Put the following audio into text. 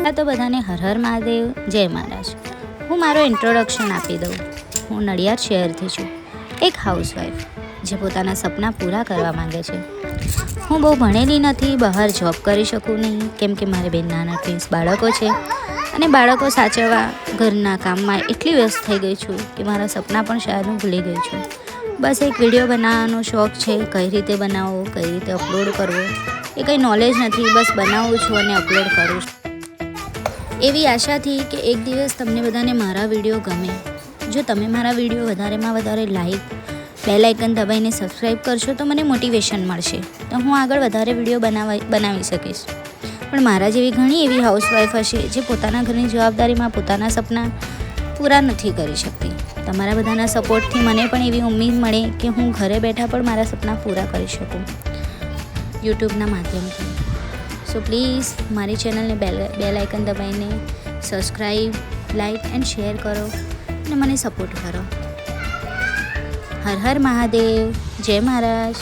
તો બધાને હર હર મહાદેવ, જય મહારાજ। હું મારો ઇન્ટ્રોડક્શન આપી દઉં। હું નડિયાદ શહેરથી છું, એક હાઉસવાઈફ જે પોતાના સપના પૂરા કરવા માંગે છે। હું બહુ ભણેલી નથી, બહાર જોબ કરી શકું નહીં, કેમ કે મારે બે નાના ટ્વિન્સ બાળકો છે અને બાળકો સાચવવા ઘરના કામમાં એટલી વ્યસ્ત થઈ ગઈ છું કે મારા સપના પણ શાયદ હું ભૂલી ગઈ છું। બસ એક વિડીયો બનાવવાનો શોખ છે, કઈ રીતે બનાવવો, કઈ રીતે અપલોડ કરવો એ કંઈ નોલેજ નથી, બસ બનાવું છું અને અપલોડ કરું છું। એવી આશાથી કે એક દિવસ તમને બધાને મારા વિડીયો ગમે। જો તમે મારા વિડીયો વધારેમાં વધારે લાઈક, બેલ આઇકન દબાઈને સબસ્ક્રાઈબ કરશો તો મને મોટિવેશન મળશે, તો હું આગળ વધારે વિડીયો બનાવી શકીશ। પણ મારા જેવી ઘણી એવી હાઉસવાઈફ હશે જે પોતાના ઘરની જવાબદારીમાં પોતાના સપના પૂરા નથી કરી શકતી। તમારા બધાના સપોર્ટથી મને પણ એવી ઉમ્મીદ મળે કે હું ઘરે બેઠા પણ મારા સપના પૂરા કરી શકું યુટ્યુબના માધ્યમથી। સો પ્લીઝ મારી ચેનલને બેલ આઇકન દબાઈને સબસ્ક્રાઈબ, લાઈક એન્ડ શેર કરો અને મને સપોર્ટ કરો। હર હર મહાદેવ, જય મહારાજ।